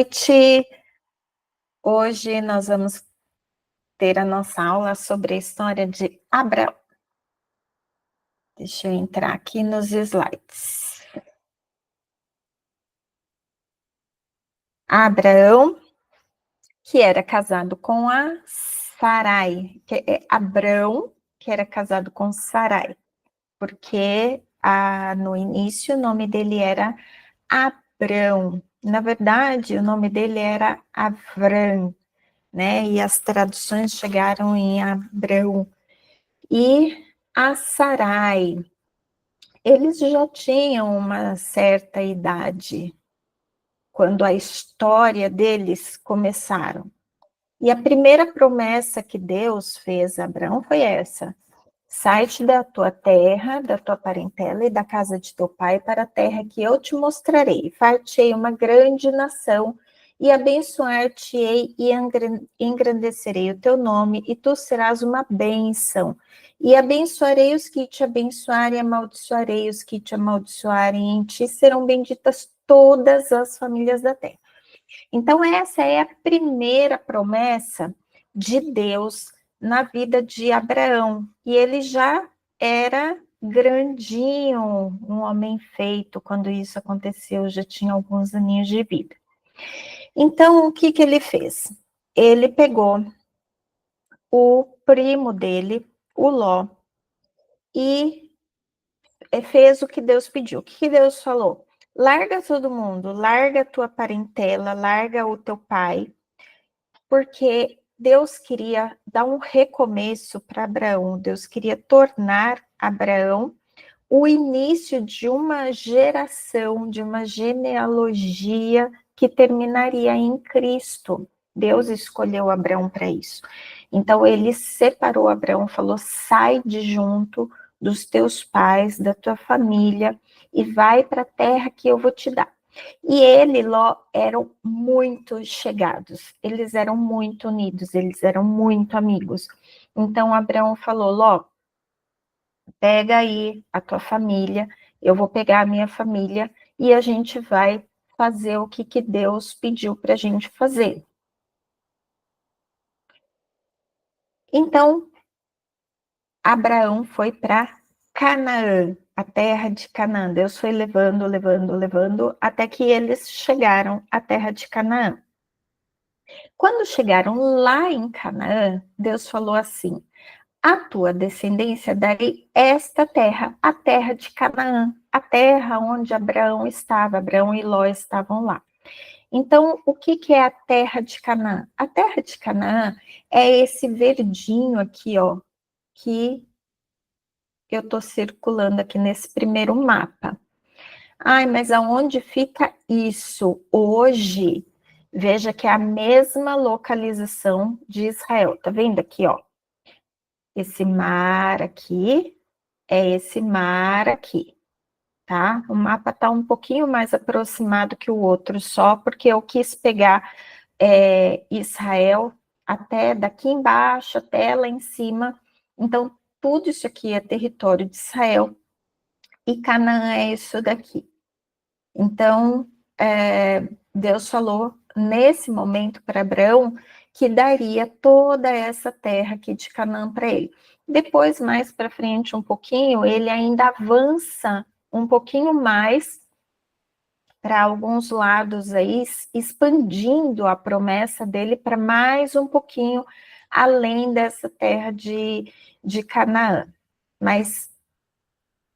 Noite. Hoje nós vamos ter a nossa aula sobre a história de Abraão. Deixa eu entrar aqui nos slides. Abraão, que era casado com a Sarai, Abrão, que era casado com Sarai, porque no início o nome dele era Abrão. Na verdade, o nome dele era Avram, né? E as traduções chegaram em Abrão. E a Sarai, eles já tinham uma certa idade quando a história deles começaram. E a primeira promessa que Deus fez a Abraão foi essa: sai-te da tua terra, da tua parentela e da casa de teu pai para a terra que eu te mostrarei. Far-te-ei uma grande nação e abençoar-te-ei e engrandecerei o teu nome e tu serás uma bênção. E abençoarei os que te abençoarem e amaldiçoarei os que te amaldiçoarem. Em ti serão benditas todas as famílias da terra. Então essa é a primeira promessa de Deus na vida de Abraão. E ele já era grandinho, um homem feito, quando isso aconteceu, já tinha alguns aninhos de vida. Então, o que ele fez? Ele pegou o primo dele, o Ló, e fez o que Deus pediu. O que Deus falou? Larga todo mundo, larga a tua parentela, larga o teu pai, porque Deus queria dar um recomeço para Abraão, Deus queria tornar Abraão o início de uma geração, de uma genealogia que terminaria em Cristo. Deus escolheu Abraão para isso. Então ele separou Abraão, falou: sai de junto dos teus pais, da tua família e vai para a terra que eu vou te dar. E ele e Ló eram muito chegados, eles eram muito unidos, eles eram muito amigos. Então Abraão falou: Ló, pega aí a tua família, eu vou pegar a minha família e a gente vai fazer o que Deus pediu para a gente fazer. Então, Abraão foi para Canaã, a terra de Canaã. Deus foi levando, até que eles chegaram à terra de Canaã. Quando chegaram lá em Canaã, Deus falou assim: a tua descendência darei esta terra, a terra de Canaã, a terra onde Abraão estava, Abraão e Ló estavam lá. Então, o que é a terra de Canaã? A terra de Canaã é esse verdinho aqui, ó, que eu estou circulando aqui nesse primeiro mapa. Ai, mas aonde fica isso hoje? Veja que é a mesma localização de Israel. Tá vendo aqui, ó? Esse mar aqui é esse mar aqui, tá? O mapa tá um pouquinho mais aproximado que o outro, só porque eu quis pegar Israel até daqui embaixo, até lá em cima. Então, tudo isso aqui é território de Israel e Canaã é isso daqui. Então, Deus falou nesse momento para Abraão que daria toda essa terra aqui de Canaã para ele. Depois, mais para frente um pouquinho, ele ainda avança um pouquinho mais para alguns lados aí, expandindo a promessa dele para mais um pouquinho além dessa terra de Canaã. Mas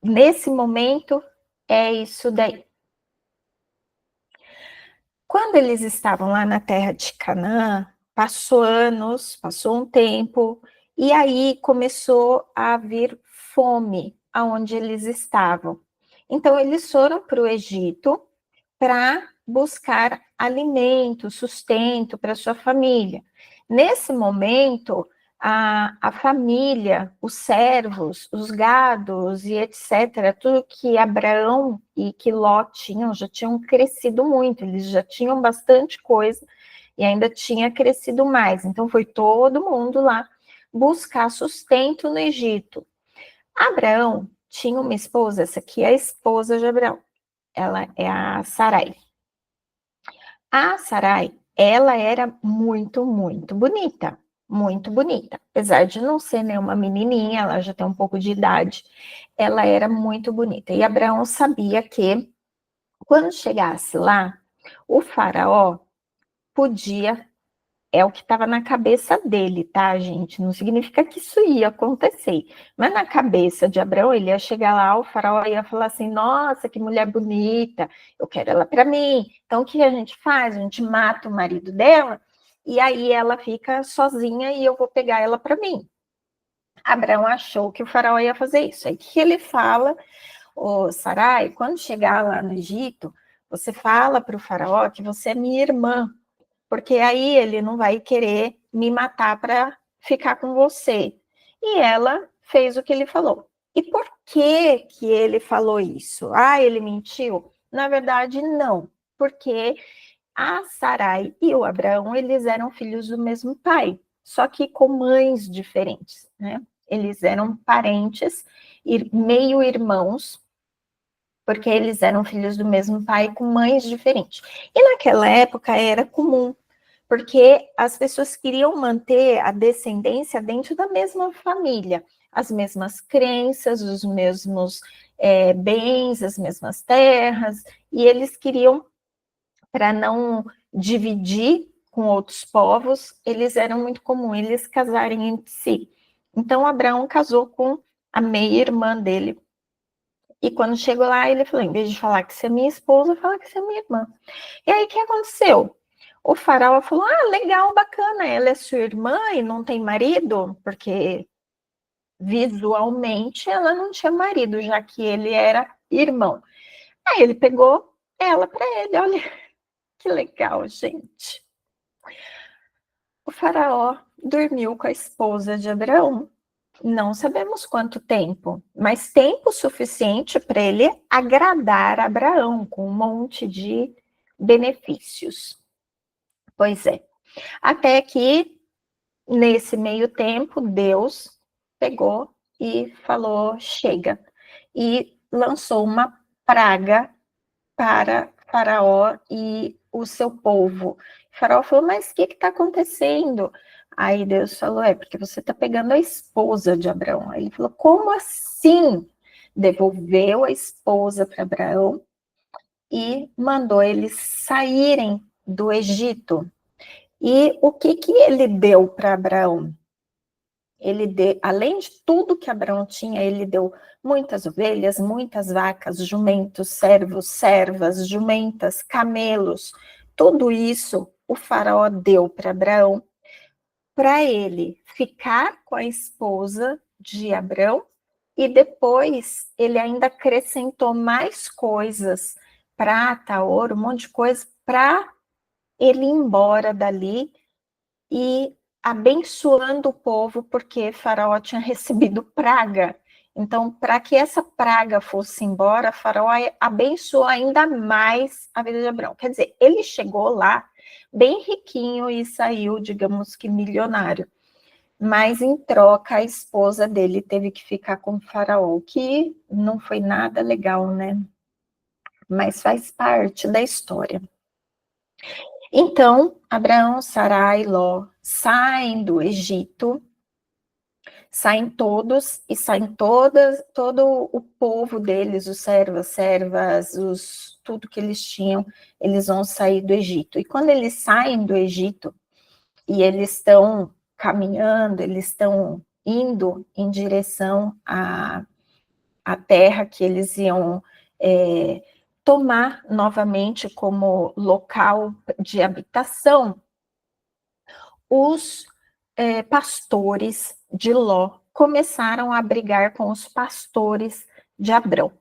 nesse momento é isso daí. Quando eles estavam lá na terra de Canaã, passou anos, passou um tempo, e aí começou a vir fome aonde eles estavam. Então eles foram para o Egito para buscar alimento, sustento para sua família. Nesse momento, a família, os servos, os gados e etc., tudo que Abraão e que Ló tinham, já tinham crescido muito, eles já tinham bastante coisa e ainda tinha crescido mais. Então foi todo mundo lá buscar sustento no Egito. Abraão tinha uma esposa, essa aqui é a esposa de Abraão, ela é a Sarai. A Sarai, ela era muito, muito bonita. Muito bonita. Apesar de não ser nenhuma menininha, ela já tem um pouco de idade, ela era muito bonita. E Abraão sabia que, quando chegasse lá, o faraó podia, é o que estava na cabeça dele, tá, gente? Não significa que isso ia acontecer. Mas na cabeça de Abraão, ele ia chegar lá, o faraó ia falar assim: nossa, que mulher bonita, eu quero ela para mim. Então o que a gente faz? A gente mata o marido dela e aí ela fica sozinha e eu vou pegar ela para mim. Abraão achou que o faraó ia fazer isso. Aí que ele fala: ô Sarai, quando chegar lá no Egito, você fala para o faraó que você é minha irmã, porque aí ele não vai querer me matar para ficar com você. E ela fez o que ele falou. E por que que ele falou isso? Ah, ele mentiu? Na verdade, não, porque a Sarai e o Abraão, eles eram filhos do mesmo pai, só que com mães diferentes, né? Eles eram parentes, meio irmãos, porque eles eram filhos do mesmo pai com mães diferentes. E naquela época era comum, porque as pessoas queriam manter a descendência dentro da mesma família, as mesmas crenças, os mesmos bens, as mesmas terras, e eles queriam, para não dividir com outros povos, eles eram muito comum eles casarem entre si. Então Abraão casou com a meia-irmã dele. E quando chegou lá, ele falou: em vez de falar que você é minha esposa, fala que você é minha irmã. E aí o que aconteceu? O faraó falou: ah, legal, bacana, ela é sua irmã e não tem marido? Porque visualmente ela não tinha marido, já que ele era irmão. Aí ele pegou ela para ele, olha que legal, gente. O faraó dormiu com a esposa de Abraão. Não sabemos quanto tempo, mas tempo suficiente para ele agradar Abraão com um monte de benefícios. Pois é. Até que, nesse meio tempo, Deus pegou e falou: chega. E lançou uma praga para Faraó e o seu povo. O Faraó falou: mas o que está acontecendo? Aí Deus falou: é porque você está pegando a esposa de Abraão. Aí ele falou: como assim? Devolveu a esposa para Abraão e mandou eles saírem do Egito. E o que ele deu para Abraão? Ele deu, além de tudo que Abraão tinha, ele deu muitas ovelhas, muitas vacas, jumentos, servos, servas, jumentas, camelos. Tudo isso o faraó deu para Abraão, para ele ficar com a esposa de Abraão, e depois ele ainda acrescentou mais coisas, prata, ouro, um monte de coisa, para ele ir embora dali e abençoando o povo, porque Faraó tinha recebido praga. Então, para que essa praga fosse embora, Faraó abençoou ainda mais a vida de Abraão. Quer dizer, ele chegou lá bem riquinho e saiu, digamos que milionário. Mas, em troca, a esposa dele teve que ficar com o Faraó, que não foi nada legal, né? Mas faz parte da história. Então, Abraão, Sarai e Ló saem do Egito, saem todos e saem todo o povo deles, os servos, servas, tudo que eles tinham, eles vão sair do Egito. E quando eles saem do Egito e eles estão caminhando, eles estão indo em direção à terra que eles iam tomar novamente como local de habitação, os pastores de Ló começaram a brigar com os pastores de Abrão.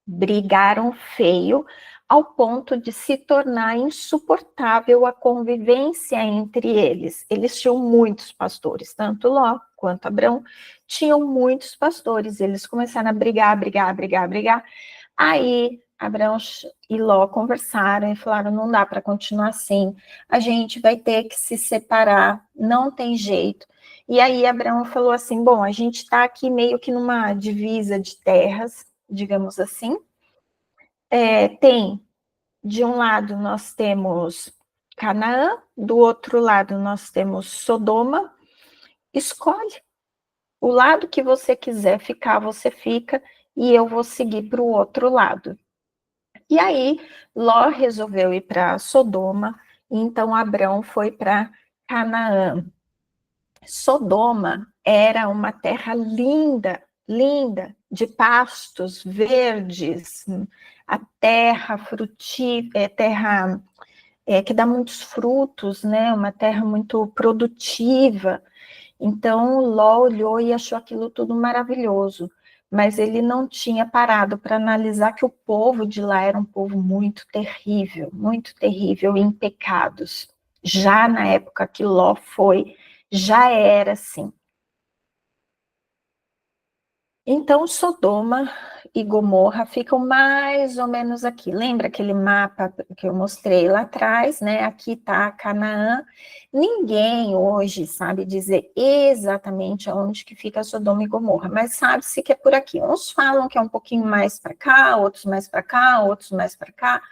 Brigaram feio, ao ponto de se tornar insuportável a convivência entre eles. Eles tinham muitos pastores, tanto Ló quanto Abrão tinham muitos pastores. Eles começaram a brigar. Aí Abrão e Ló conversaram e falaram: não dá para continuar assim, a gente vai ter que se separar, não tem jeito. E aí Abrão falou assim: bom, a gente está aqui meio que numa divisa de terras, digamos assim, tem de um lado nós temos Canaã, do outro lado nós temos Sodoma. Escolhe o lado que você quiser ficar, você fica, e eu vou seguir para o outro lado. E aí, Ló resolveu ir para Sodoma, e então Abrão foi para Canaã. Sodoma era uma terra linda, linda, de pastos verdes, a terra frutífera, terra que dá muitos frutos, né? Uma terra muito produtiva. Então, Ló olhou e achou aquilo tudo maravilhoso, mas ele não tinha parado para analisar que o povo de lá era um povo muito terrível em pecados. Já na época que Ló foi, já era assim. Então, Sodoma e Gomorra ficam mais ou menos aqui. Lembra aquele mapa que eu mostrei lá atrás, né? Aqui está Canaã. Ninguém hoje sabe dizer exatamente onde que fica Sodoma e Gomorra, mas sabe-se que é por aqui. Uns falam que é um pouquinho mais para cá, outros mais para cá, outros mais para cá,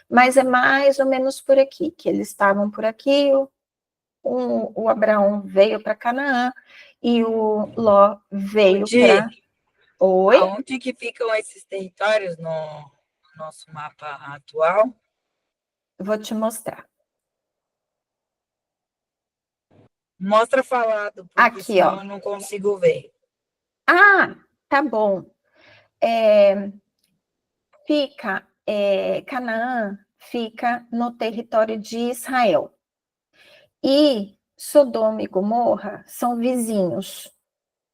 mas é mais ou menos por aqui, que eles estavam por aqui, o Abraão veio para Canaã e o Ló veio para... Oi? Aonde que ficam esses territórios no nosso mapa atual? Vou te mostrar. Mostra falado, porque Aqui, senão ó. eu não consigo ver. Ah, tá bom. Canaã fica no território de Israel. E Sodoma e Gomorra são vizinhos.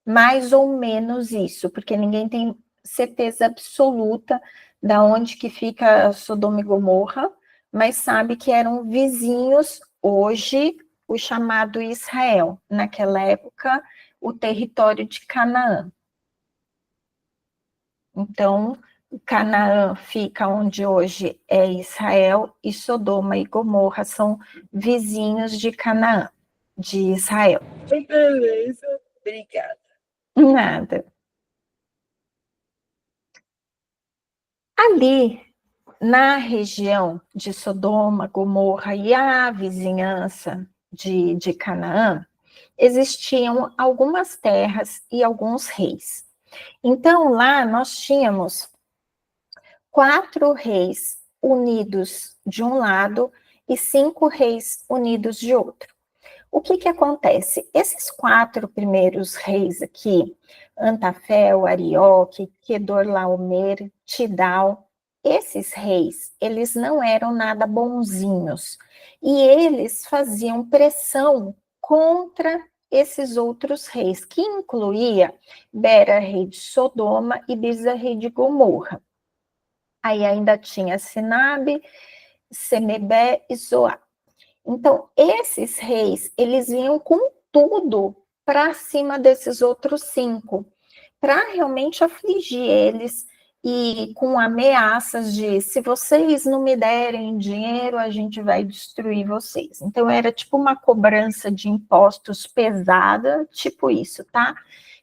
Mais ou menos isso, porque ninguém tem certeza absoluta da onde que fica Sodoma e Gomorra, mas sabe que eram vizinhos hoje, o chamado Israel, naquela época, o território de Canaã. Então, Canaã fica onde hoje é Israel, e Sodoma e Gomorra são vizinhos de Canaã, de Israel. Beleza, obrigada. Nada. Ali, na região de Sodoma, Gomorra e a vizinhança de Canaã, existiam algumas terras e alguns reis. Então, lá nós tínhamos 4 reis unidos de um lado e 5 reis unidos de outro. O que acontece? Esses 4 primeiros reis aqui, Antafel, Arioque, Kedorlaomer, Tidal, esses reis, eles não eram nada bonzinhos. E eles faziam pressão contra esses outros reis, que incluía Bera, rei de Sodoma, e Birza, rei de Gomorra. Aí ainda tinha Sinabe, Semebé e Zoá. Então, esses reis, eles vinham com tudo para cima desses outros 5, para realmente afligir eles e com ameaças de: se vocês não me derem dinheiro, a gente vai destruir vocês. Então, era tipo uma cobrança de impostos pesada, tipo isso, tá?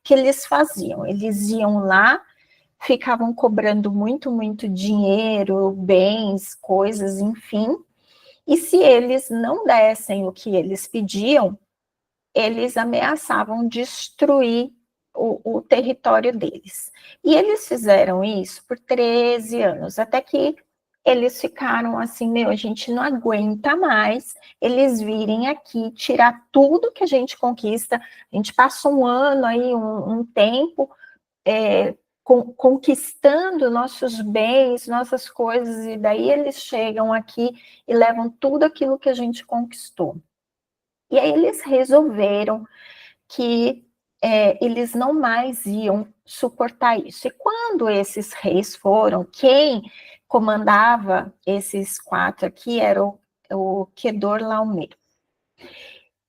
Que eles faziam. Eles iam lá, ficavam cobrando muito, muito dinheiro, bens, coisas, enfim. E se eles não dessem o que eles pediam, eles ameaçavam destruir o território deles. E eles fizeram isso por 13 anos, até que eles ficaram assim: meu, a gente não aguenta mais eles virem aqui tirar tudo que a gente conquista. A gente passa um ano aí, um tempo, conquistando nossos bens, nossas coisas, e daí eles chegam aqui e levam tudo aquilo que a gente conquistou. E aí eles resolveram que eles não mais iam suportar isso. E quando esses reis foram, quem comandava esses 4 aqui era o Kedorlaomer.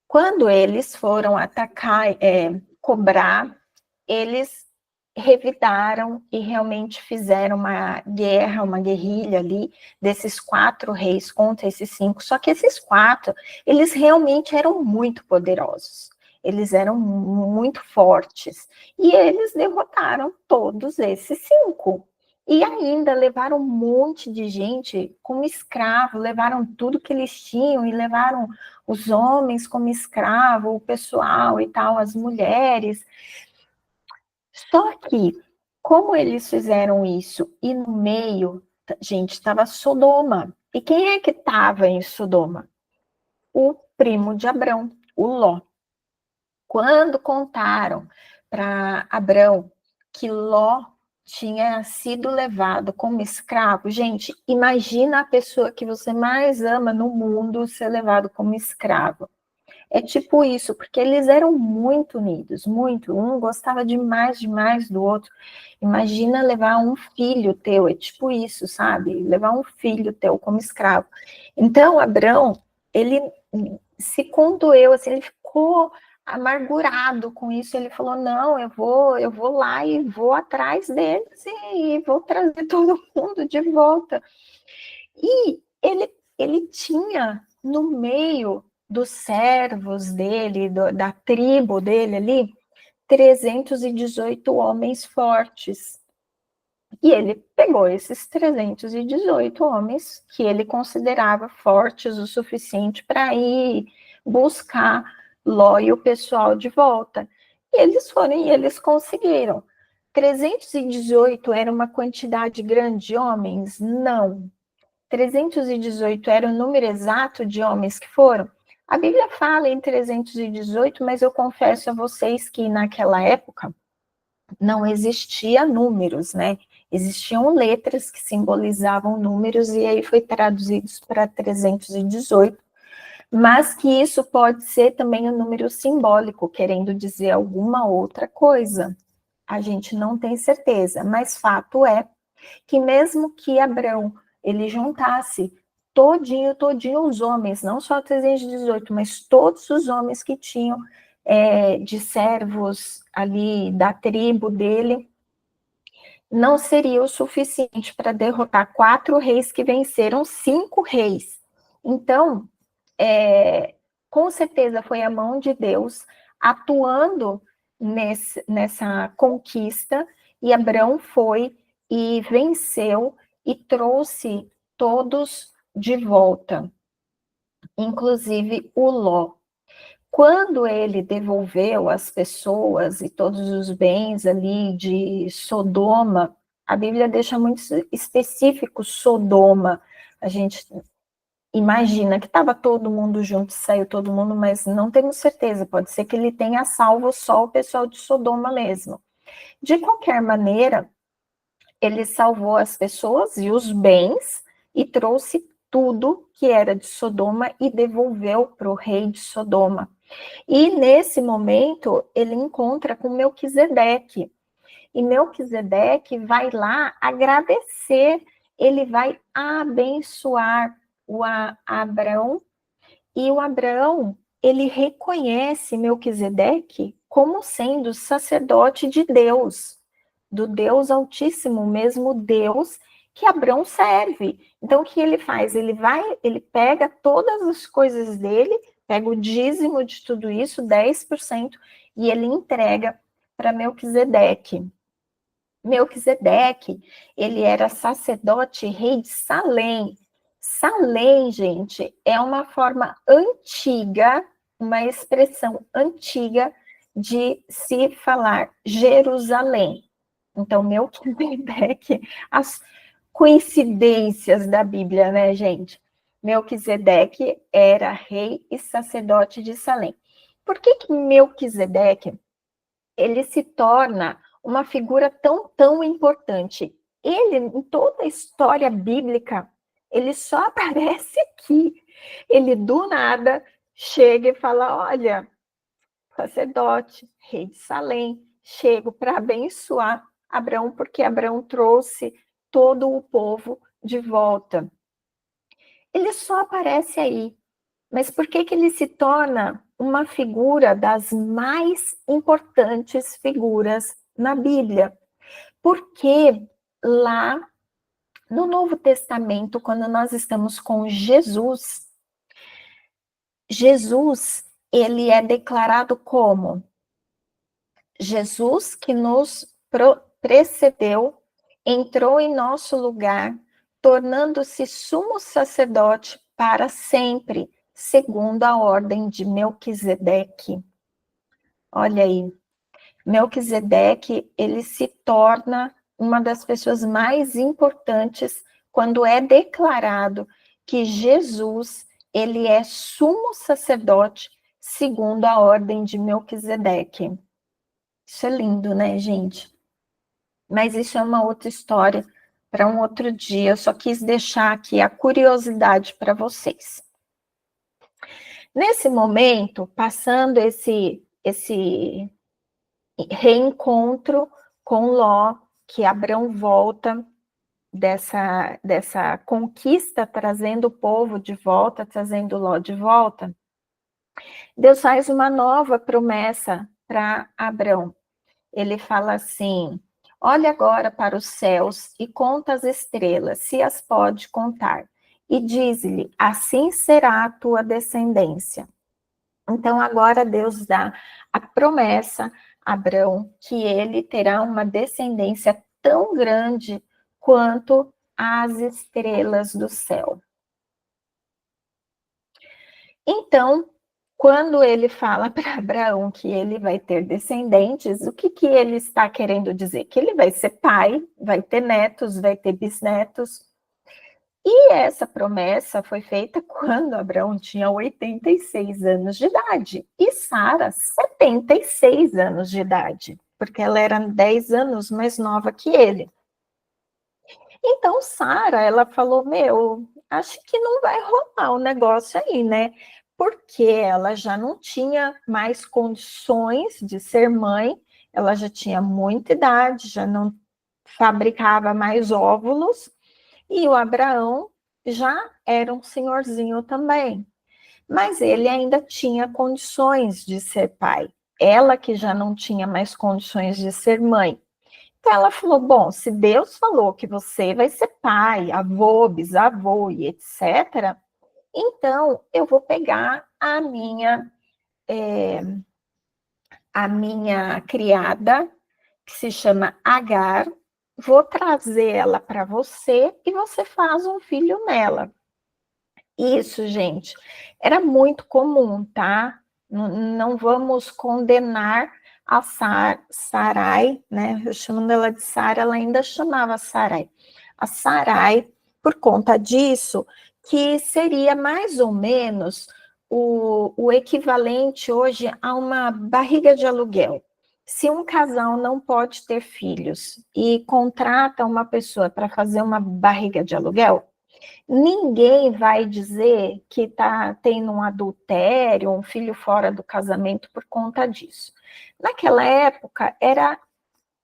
Quando eles foram atacar, cobrar, eles revidaram e realmente fizeram uma guerra, uma guerrilha ali desses 4 reis contra esses 5. Só que esses 4, eles realmente eram muito poderosos. Eles eram muito fortes. E eles derrotaram todos esses 5. E ainda levaram um monte de gente como escravo, levaram tudo que eles tinham e levaram os homens como escravo, o pessoal e tal, as mulheres. Só que, como eles fizeram isso e no meio, gente, estava Sodoma. E quem é que estava em Sodoma? O primo de Abrão, o Ló. Quando contaram para Abrão que Ló tinha sido levado como escravo, gente, imagina a pessoa que você mais ama no mundo ser levado como escravo. É tipo isso, porque eles eram muito unidos, muito. Um gostava demais, demais do outro. Imagina levar um filho teu, é tipo isso, sabe? Levar um filho teu como escravo. Então, Abrão, ele se condoeu, assim, ele ficou amargurado com isso. Ele falou: não, eu vou lá e vou atrás deles e vou trazer todo mundo de volta. E ele tinha no meio dos servos dele, da tribo dele ali, 318 homens fortes. E ele pegou esses 318 homens que ele considerava fortes o suficiente para ir buscar Ló e o pessoal de volta. E eles foram e eles conseguiram. 318 era uma quantidade grande de homens? Não. 318 era o número exato de homens que foram? A Bíblia fala em 318, mas eu confesso a vocês que naquela época não existia números, né? Existiam letras que simbolizavam números e aí foi traduzidos para 318, mas que isso pode ser também um número simbólico, querendo dizer alguma outra coisa. A gente não tem certeza, mas fato é que mesmo que Abrão ele juntasse todinho os homens, não só 318, mas todos os homens que tinham de servos ali da tribo dele, não seria o suficiente para derrotar 4 reis que venceram 5 reis. Então, com certeza foi a mão de Deus atuando nessa conquista, e Abrão foi e venceu e trouxe todos de volta, inclusive o Ló. Quando ele devolveu as pessoas e todos os bens ali de Sodoma, a Bíblia deixa muito específico Sodoma. A gente imagina que estava todo mundo junto, saiu todo mundo, mas não temos certeza. Pode ser que ele tenha salvo só o pessoal de Sodoma mesmo. De qualquer maneira, ele salvou as pessoas e os bens e trouxe tudo que era de Sodoma e devolveu para o rei de Sodoma. E nesse momento ele encontra com Melquisedeque. E Melquisedeque vai lá agradecer, ele vai abençoar o Abrão, e o Abraão, ele reconhece Melquisedeque como sendo sacerdote de Deus, do Deus Altíssimo, mesmo Deus que Abraão serve. Então, o que ele faz? Ele pega todas as coisas dele, pega o dízimo de tudo isso, 10%, e ele entrega para Melquisedeque. Melquisedeque, ele era sacerdote rei de Salém. Salém, gente, é uma forma antiga, uma expressão antiga de se falar Jerusalém. Então, Melquisedeque, as coincidências da Bíblia, né, gente? Melquisedeque era rei e sacerdote de Salém. Por que Melquisedeque ele se torna uma figura tão importante? Ele, em toda a história bíblica, ele só aparece aqui. Ele, do nada, chega e fala: olha, sacerdote, rei de Salém, chego para abençoar Abraão, porque Abraão trouxe todo o povo de volta. Ele só aparece aí. Mas por que ele se torna uma figura das mais importantes figuras na Bíblia? Porque lá no Novo Testamento, quando nós estamos com Jesus, ele é declarado como Jesus que nos precedeu entrou em nosso lugar, tornando-se sumo sacerdote para sempre, segundo a ordem de Melquisedeque. Olha aí, Melquisedeque, ele se torna uma das pessoas mais importantes quando é declarado que Jesus, ele é sumo sacerdote segundo a ordem de Melquisedeque. Isso é lindo, né, gente? Mas isso é uma outra história para um outro dia. Eu só quis deixar aqui a curiosidade para vocês. Nesse momento, passando esse reencontro com Ló, que Abrão volta dessa conquista, trazendo o povo de volta, trazendo Ló de volta, Deus faz uma nova promessa para Abrão. Ele fala assim: olha agora para os céus e conta as estrelas, se as pode contar. E diz-lhe: assim será a tua descendência. Então, agora Deus dá a promessa a Abrão que ele terá uma descendência tão grande quanto as estrelas do céu. Então, quando ele fala para Abraão que ele vai ter descendentes, o que ele está querendo dizer? Que ele vai ser pai, vai ter netos, vai ter bisnetos. E essa promessa foi feita quando Abraão tinha 86 anos de idade e Sara 76 anos de idade, porque ela era 10 anos mais nova que ele. Então Sara, ela falou: meu, acho que não vai rolar o negócio aí, né? Porque ela já não tinha mais condições de ser mãe, ela já tinha muita idade, já não fabricava mais óvulos, e o Abraão já era um senhorzinho também. Mas ele ainda tinha condições de ser pai. Ela que já não tinha mais condições de ser mãe. Então ela falou: bom, se Deus falou que você vai ser pai, avô, bisavô e etc., então eu vou pegar a minha criada, que se chama Agar, vou trazer ela para você e você faz um filho nela. Isso, gente, era muito comum, tá? Não vamos condenar a Sarai, né? Eu chamando ela de Sara, ela ainda chamava Sarai. A Sarai, por conta disso, que seria mais ou menos o equivalente hoje a uma barriga de aluguel. Se um casal não pode ter filhos e contrata uma pessoa para fazer uma barriga de aluguel, ninguém vai dizer que está tendo um adultério, um filho fora do casamento por conta disso. Naquela época, era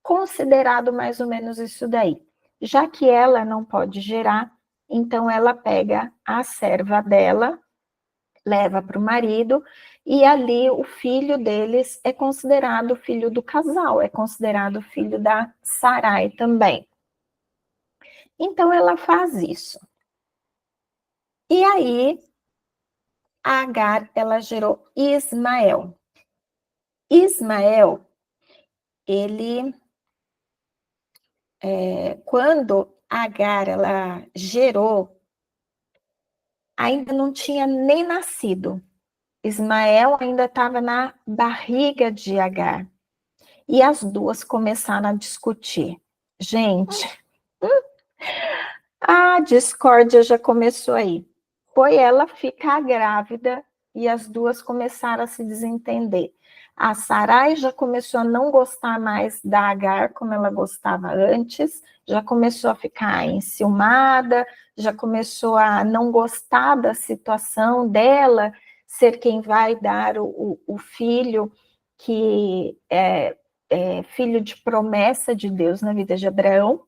considerado mais ou menos isso daí. Já que ela não pode gerar, então ela pega a serva dela, leva para o marido, e ali o filho deles é considerado filho do casal, é considerado filho da Sarai também. Então ela faz isso. E aí, a Agar, ela gerou Ismael. Ismael, ele, quando Agar, ela gerou, ainda não tinha nem nascido. Ismael ainda estava na barriga de Agar. E as duas começaram a discutir. Gente, a discórdia já começou aí. Foi ela ficar grávida e as duas começaram a se desentender. A Sarai já começou a não gostar mais da Agar como ela gostava antes, já começou a ficar enciumada, já começou a não gostar da situação dela ser quem vai dar o filho que é filho de promessa de Deus na vida de Abraão.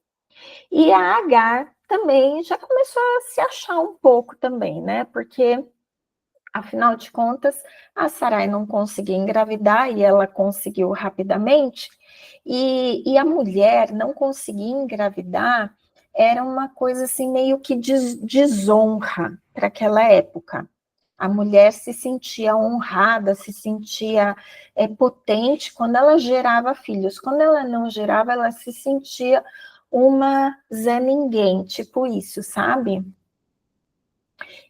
E a Agar também já começou a se achar um pouco também, né? Porque, afinal de contas, a Sarai não conseguia engravidar e ela conseguiu rapidamente. E a mulher não conseguir engravidar era uma coisa assim meio que desonra para aquela época. A mulher se sentia honrada, se sentia potente quando ela gerava filhos. Quando ela não gerava, ela se sentia uma Zé Ninguém, tipo isso, sabe?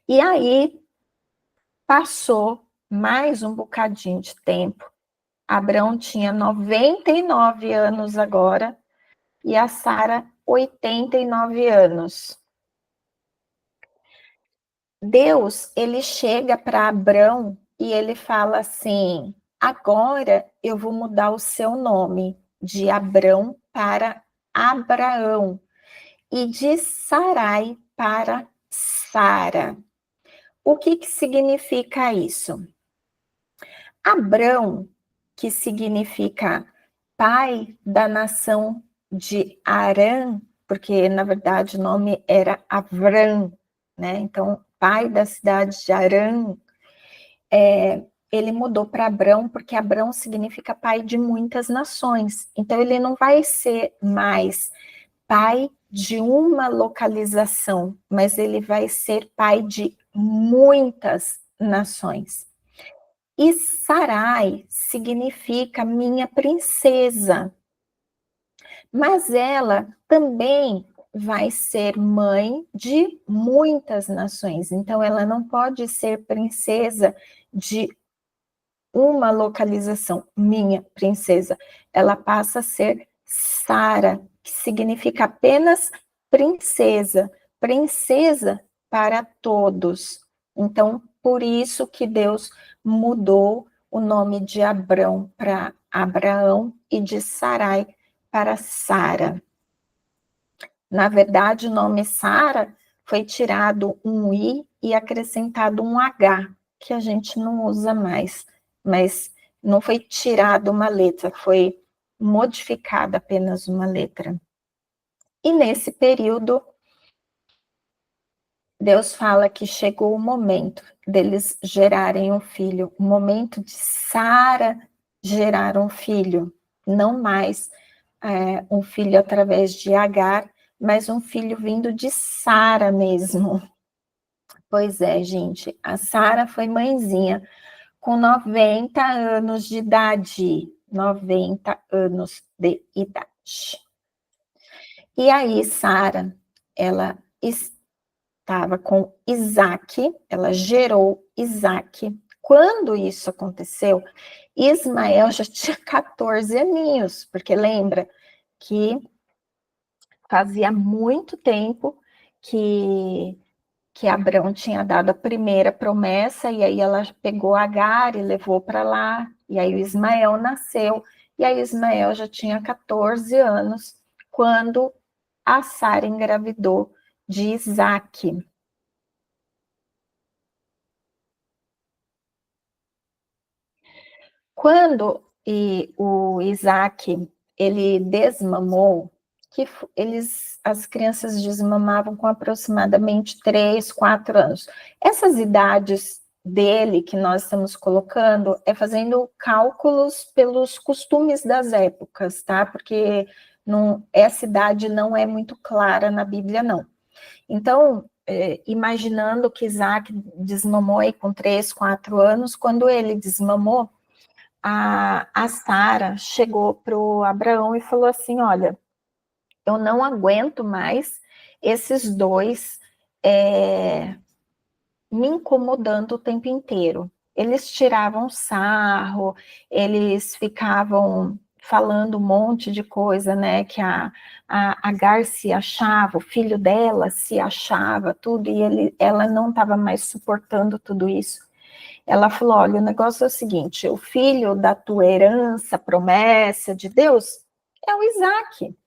E aí passou mais um bocadinho de tempo. Abrão tinha 99 anos agora e a Sara 89 anos. Deus, ele chega para Abrão e ele fala assim: agora eu vou mudar o seu nome de Abrão para Abraão e de Sarai para Sara. O que significa isso? Abrão, que significa pai da nação de Arã, porque na verdade o nome era Avram, né? Então, pai da cidade de Arã, ele mudou para Abrão, porque Abrão significa pai de muitas nações. Então, ele não vai ser mais pai de uma localização, mas ele vai ser pai de muitas nações. E Sarai significa minha princesa, mas ela também vai ser mãe de muitas nações, então ela não pode ser princesa de uma localização, minha princesa, ela passa a ser Sara, que significa apenas princesa, princesa para todos. Então, por isso que Deus mudou o nome de Abrão para Abraão e de Sarai para Sara. Na verdade, o nome Sara foi tirado um I e acrescentado um H, que a gente não usa mais, mas não foi tirada uma letra, foi modificada apenas uma letra. E nesse período, Deus fala que chegou o momento deles gerarem um filho, o momento de Sara gerar um filho, não mais um filho através de Agar, mas um filho vindo de Sara mesmo. Pois é, gente, a Sara foi mãezinha com 90 anos de idade. 90 anos de idade. E aí, Sara, ela estava com Isaac, ela gerou Isaac. Quando isso aconteceu, Ismael já tinha 14 aninhos, porque lembra que fazia muito tempo que Abraão tinha dado a primeira promessa, e aí ela pegou Agar e levou para lá, e aí o Ismael nasceu, e aí Ismael já tinha 14 anos, quando a Sara engravidou de Isaac. Quando o Isaac ele desmamou, as crianças desmamavam com aproximadamente 3, 4 anos. Essas idades dele que nós estamos colocando é fazendo cálculos pelos costumes das épocas, tá? Porque essa idade não é muito clara na Bíblia, não. Então, imaginando que Isaac desmamou aí com 3, 4 anos, quando ele desmamou, a Sara chegou para o Abraão e falou assim: olha, eu não aguento mais esses dois me incomodando o tempo inteiro. Eles tiravam sarro, eles ficavam falando um monte de coisa, né, que a Agar se achava, o filho dela se achava, tudo, e ela não estava mais suportando tudo isso. Ela falou: olha, o negócio é o seguinte, o filho da tua herança, promessa de Deus, é o Isaac.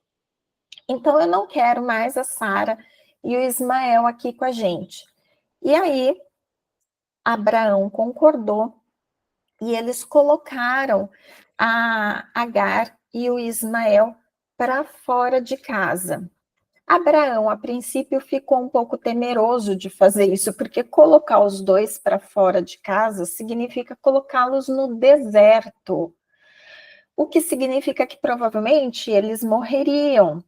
Então eu não quero mais a Sara e o Ismael aqui com a gente. E aí Abraão concordou e eles colocaram a Agar e o Ismael para fora de casa. Abraão, a princípio, ficou um pouco temeroso de fazer isso, porque colocar os dois para fora de casa significa colocá-los no deserto, o que significa que provavelmente eles morreriam.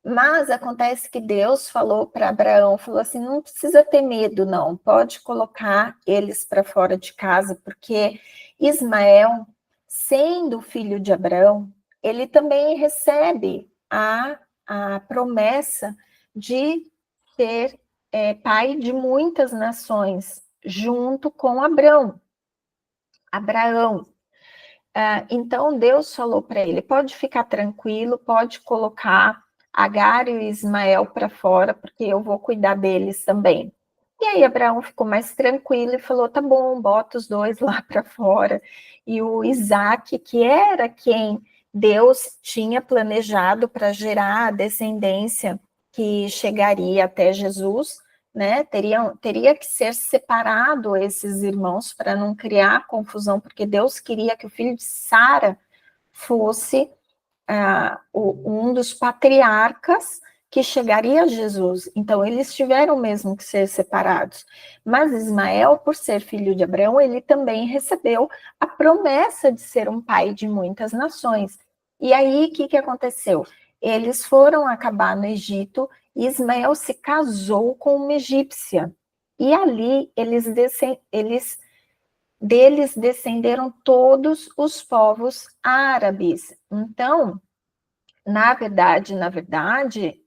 Mas acontece que Deus falou para Abraão, falou assim, não precisa ter medo, não, pode colocar eles para fora de casa, porque Ismael, sendo filho de Abraão, ele também recebe a promessa de ser pai de muitas nações, junto com Abraão. Então Deus falou para ele: pode ficar tranquilo, pode colocar Agar e Ismael para fora, porque eu vou cuidar deles também. E aí Abraão ficou mais tranquilo e falou: tá bom, bota os dois lá para fora. E o Isaac, que era quem Deus tinha planejado para gerar a descendência que chegaria até Jesus, né? Teria que ser separado esses irmãos para não criar confusão, porque Deus queria que o filho de Sara fosse um dos patriarcas que chegaria a Jesus. Então, eles tiveram mesmo que ser separados. Mas Ismael, por ser filho de Abraão, ele também recebeu a promessa de ser um pai de muitas nações. E aí, o que aconteceu? Eles foram acabar no Egito e Ismael se casou com uma egípcia. E ali deles descenderam todos os povos árabes. Então, na verdade,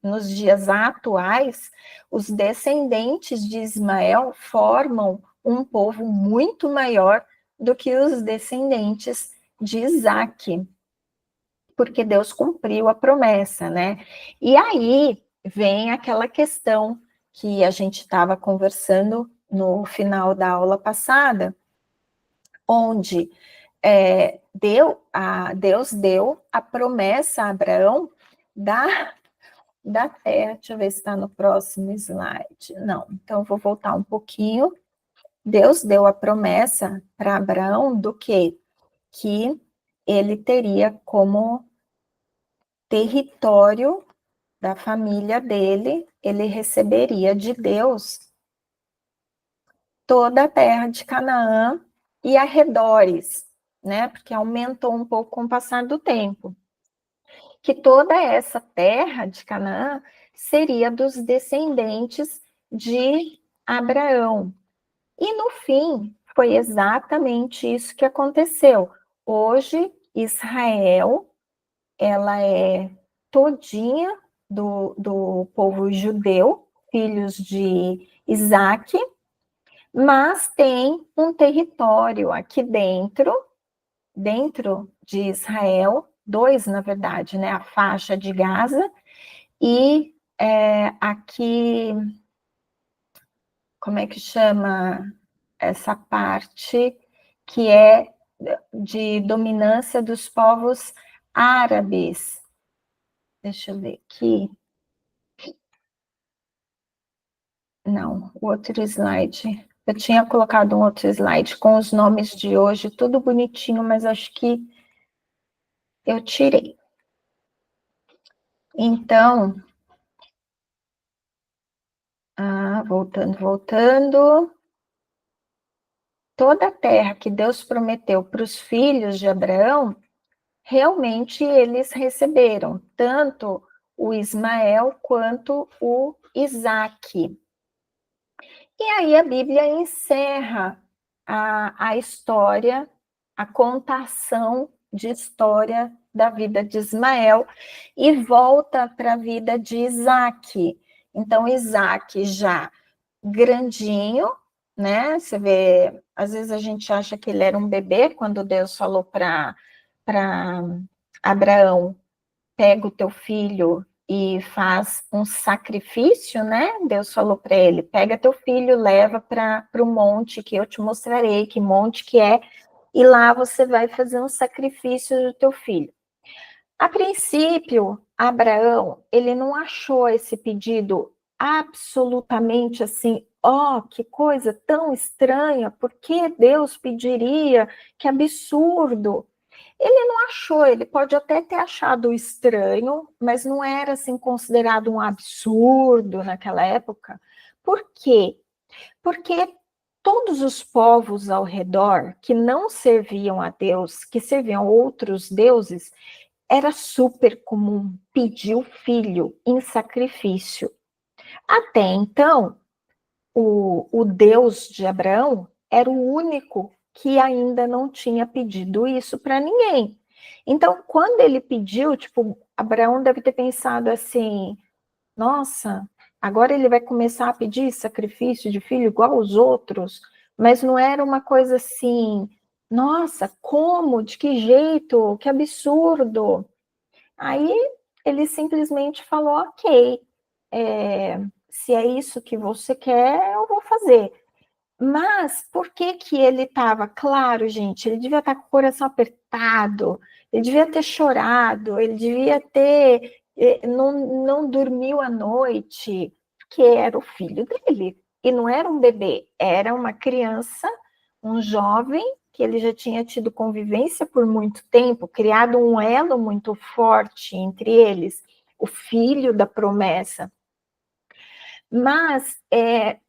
nos dias atuais, os descendentes de Ismael formam um povo muito maior do que os descendentes de Isaac, porque Deus cumpriu a promessa, né? E aí vem aquela questão que a gente estava conversando no final da aula passada, onde Deus deu a promessa a Abraão da terra. Deixa eu ver se está no próximo slide. Não, então vou voltar um pouquinho. Deus deu a promessa para Abraão do quê? Que ele teria como território da família dele, ele receberia de Deus toda a terra de Canaã e arredores, né? Porque aumentou um pouco com o passar do tempo. Que toda essa terra de Canaã seria dos descendentes de Abraão. E no fim, foi exatamente isso que aconteceu. Hoje, Israel, ela é todinha do povo judeu, filhos de Isaac, mas tem um território aqui dentro de Israel, dois, na verdade, né? A faixa de Gaza e aqui, como é que chama essa parte que é de dominância dos povos árabes? Deixa eu ver aqui. Não, o outro slide. Eu tinha colocado um outro slide com os nomes de hoje, tudo bonitinho, mas acho que eu tirei. Então, voltando. Toda a terra que Deus prometeu para os filhos de Abraão, realmente eles receberam, tanto o Ismael quanto o Isaque. E aí a Bíblia encerra a história, a contação de história da vida de Ismael e volta para a vida de Isaque. Então, Isaque já grandinho, né? Você vê, às vezes a gente acha que ele era um bebê quando Deus falou para Abraão: pega o teu filho e faz um sacrifício, né? Deus falou para ele: pega teu filho, leva para o monte que eu te mostrarei, que monte que é, e lá você vai fazer um sacrifício do teu filho. A princípio, Abraão, ele não achou esse pedido absolutamente assim, que coisa tão estranha, por que Deus pediria? Que absurdo. Ele não achou, ele pode até ter achado estranho, mas não era assim considerado um absurdo naquela época. Por quê? Porque todos os povos ao redor que não serviam a Deus, que serviam a outros deuses, era super comum pedir o filho em sacrifício. Até então, o Deus de Abraão era o único que ainda não tinha pedido isso para ninguém. Então, quando ele pediu, tipo, Abraão deve ter pensado assim, nossa, agora ele vai começar a pedir sacrifício de filho igual os outros, mas não era uma coisa assim, nossa, como, de que jeito, que absurdo. Aí ele simplesmente falou, ok, se é isso que você quer, eu vou fazer. Mas por que que ele estava? Claro, gente, ele devia estar com o coração apertado, ele devia ter chorado, ele devia ter, não dormiu à noite, porque era o filho dele. E não era um bebê, era uma criança, um jovem, que ele já tinha tido convivência por muito tempo, criado um elo muito forte entre eles, o filho da promessa. Mas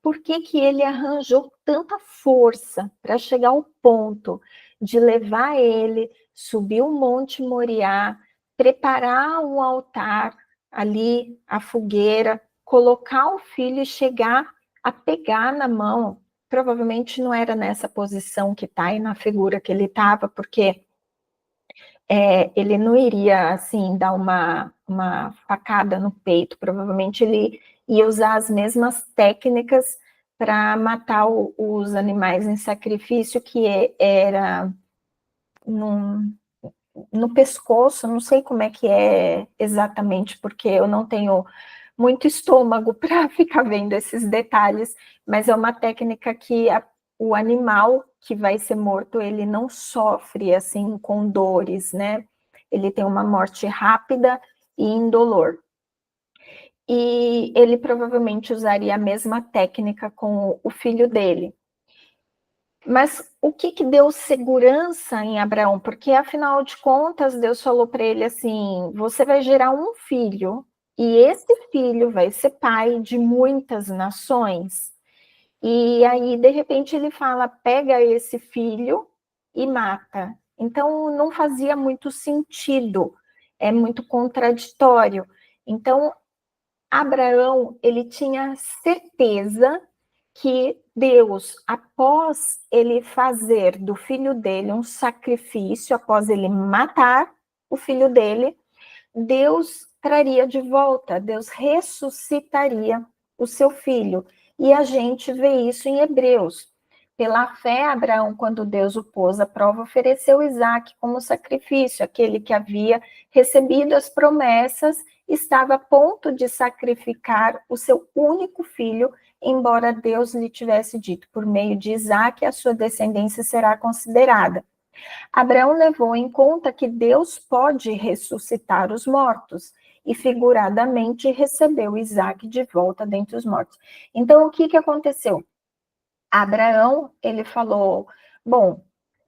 por que que ele arranjou tanta força para chegar ao ponto de levar ele, subir o Monte Moriá, preparar um altar ali, a fogueira, colocar o filho e chegar a pegar na mão? Provavelmente não era nessa posição que está e na figura que ele estava, porque ele não iria, assim, dar uma facada no peito, provavelmente ele ia usar as mesmas técnicas para matar os animais em sacrifício, que era no pescoço, não sei como é que é exatamente, porque eu não tenho muito estômago para ficar vendo esses detalhes, mas é uma técnica que o animal que vai ser morto, ele não sofre assim com dores, né? Ele tem uma morte rápida e indolor. E ele provavelmente usaria a mesma técnica com o filho dele. Mas o que que deu segurança em Abraão? Porque, afinal de contas, Deus falou para ele assim: você vai gerar um filho, e esse filho vai ser pai de muitas nações. E aí, de repente, ele fala: pega esse filho e mata. Então, não fazia muito sentido, é muito contraditório. Então, Abraão, ele tinha certeza que Deus, após ele fazer do filho dele um sacrifício, após ele matar o filho dele, Deus traria de volta, Deus ressuscitaria o seu filho. E a gente vê isso em Hebreus. Pela fé, Abraão, quando Deus o pôs à prova, ofereceu Isaque como sacrifício, aquele que havia recebido as promessas, estava a ponto de sacrificar o seu único filho, embora Deus lhe tivesse dito, por meio de Isaque, a sua descendência será considerada. Abraão levou em conta que Deus pode ressuscitar os mortos e figuradamente recebeu Isaque de volta dentre os mortos. Então, o que que aconteceu? Abraão, ele falou, bom,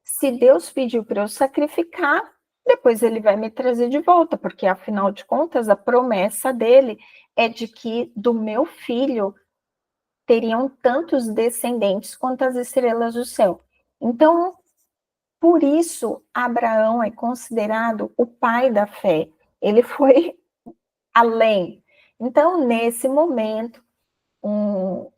se Deus pediu para eu sacrificar, depois ele vai me trazer de volta, porque afinal de contas a promessa dele é de que do meu filho teriam tantos descendentes quanto as estrelas do céu. Então, por isso, Abraão é considerado o pai da fé. Ele foi além. Então, nesse momento,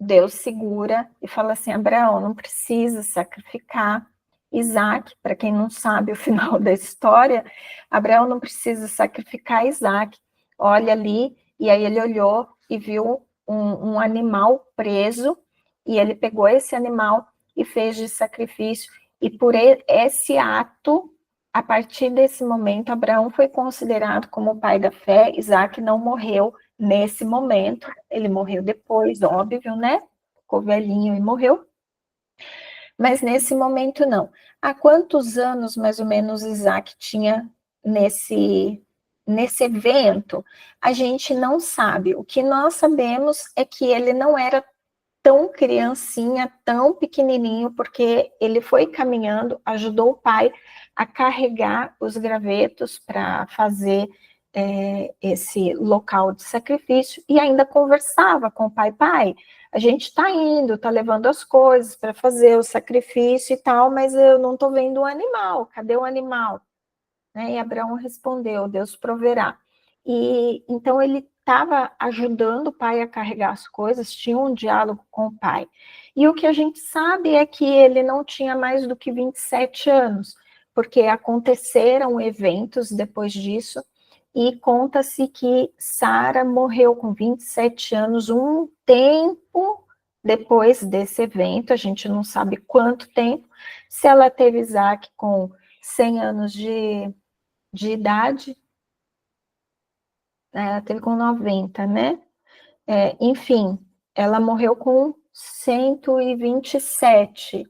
Deus segura e fala assim: Abraão, não precisa sacrificar Isaac. Para quem não sabe o final da história, Abraão não precisa sacrificar Isaac. Olha ali, e aí ele olhou e viu um animal preso, e ele pegou esse animal e fez de sacrifício. E por esse ato, a partir desse momento, Abraão foi considerado como o pai da fé. Isaac não morreu nesse momento, ele morreu depois, óbvio, né? Ficou velhinho e morreu. Mas nesse momento, não. Há quantos anos, mais ou menos, Isaac tinha nesse evento? A gente não sabe. O que nós sabemos é que ele não era tão criancinha, tão pequenininho, porque ele foi caminhando, ajudou o pai a carregar os gravetos para fazer esse local de sacrifício, e ainda conversava com o pai: pai, a gente está indo, está levando as coisas para fazer o sacrifício e tal, mas eu não estou vendo o animal, cadê o animal? Né? E Abraão respondeu: Deus proverá. E então ele estava ajudando o pai a carregar as coisas, tinha um diálogo com o pai. E o que a gente sabe é que ele não tinha mais do que 27 anos, porque aconteceram eventos depois disso e conta-se que Sara morreu com 27 anos, um tempo depois desse evento, a gente não sabe quanto tempo, se ela teve Isaac com 100 anos de idade, ela teve com 90, né? Enfim, ela morreu com 127.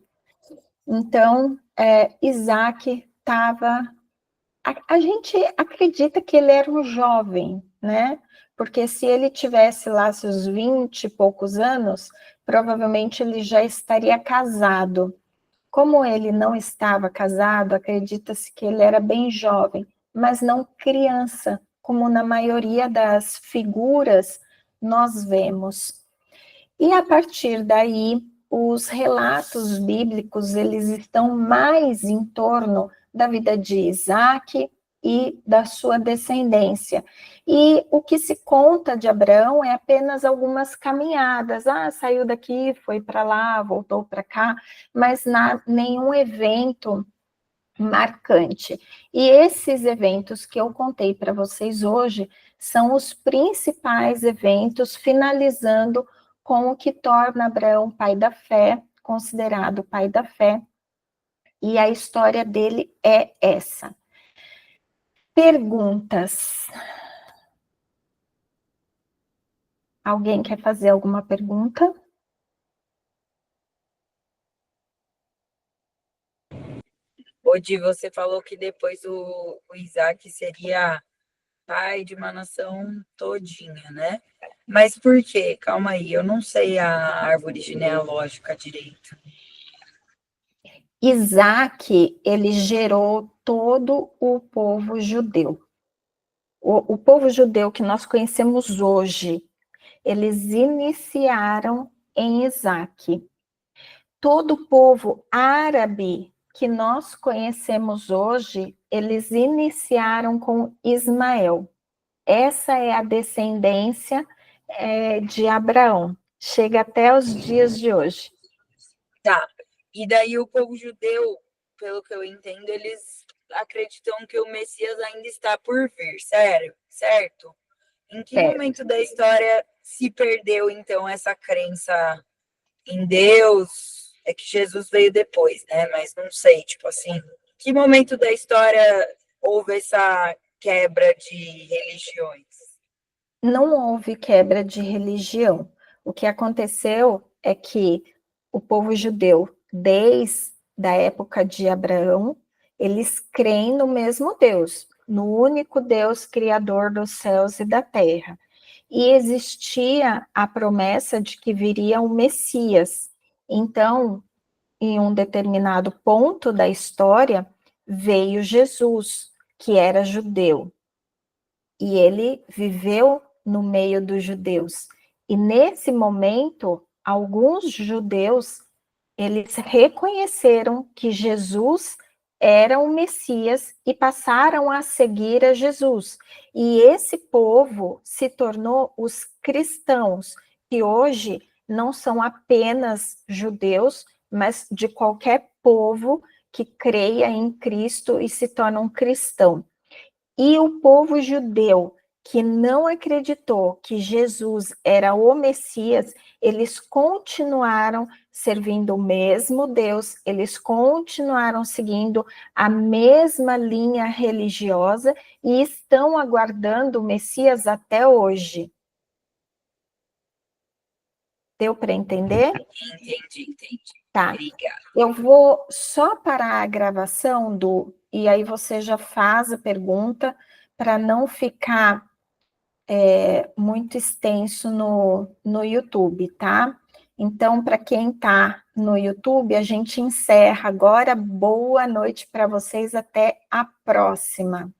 Então, Isaac estava... A gente acredita que ele era um jovem, né? Porque se ele tivesse lá seus 20 e poucos anos, provavelmente ele já estaria casado. Como ele não estava casado, acredita-se que ele era bem jovem, mas não criança, como na maioria das figuras nós vemos. E a partir daí, os relatos bíblicos, eles estão mais em torno da vida de Isaac e da sua descendência. E o que se conta de Abraão é apenas algumas caminhadas. Saiu daqui, foi para lá, voltou para cá, mas nenhum evento marcante. E esses eventos que eu contei para vocês hoje são os principais eventos, finalizando com o que torna Abraão pai da fé, considerado pai da fé, e a história dele é essa. Perguntas. Alguém quer fazer alguma pergunta? Odi, você falou que depois o Isaac seria pai de uma nação todinha, né? Mas por quê? Calma aí, eu não sei a árvore genealógica direito. Isaac, ele gerou todo o povo judeu. O povo judeu que nós conhecemos hoje, eles iniciaram em Isaac. Todo o povo árabe que nós conhecemos hoje, eles iniciaram com Ismael. Essa é a descendência de Abraão. Chega até os dias de hoje. Tá. E daí o povo judeu, pelo que eu entendo, eles acreditam que o Messias ainda está por vir, sério? Certo? Em que momento da história se perdeu, então, essa crença em Deus? É que Jesus veio depois, né? Mas não sei, tipo assim, que momento da história houve essa quebra de religiões? Não houve quebra de religião. O que aconteceu é que o povo judeu, desde a época de Abraão, eles creem no mesmo Deus, no único Deus criador dos céus e da terra. E existia a promessa de que viria o Messias. Então, em um determinado ponto da história, veio Jesus, que era judeu. E ele viveu no meio dos judeus. E nesse momento, alguns judeus, eles reconheceram que Jesus era o Messias e passaram a seguir a Jesus. E esse povo se tornou os cristãos, que hoje não são apenas judeus, mas de qualquer povo que creia em Cristo e se torna um cristão. E o povo judeu que não acreditou que Jesus era o Messias, eles continuaram servindo o mesmo Deus, eles continuaram seguindo a mesma linha religiosa e estão aguardando o Messias até hoje. Deu para entender? Entendi. Tá. Obrigada. Eu vou só parar a gravação, e aí você já faz a pergunta para não ficar muito extenso no YouTube, tá? Então, para quem está no YouTube, a gente encerra agora. Boa noite para vocês, até a próxima.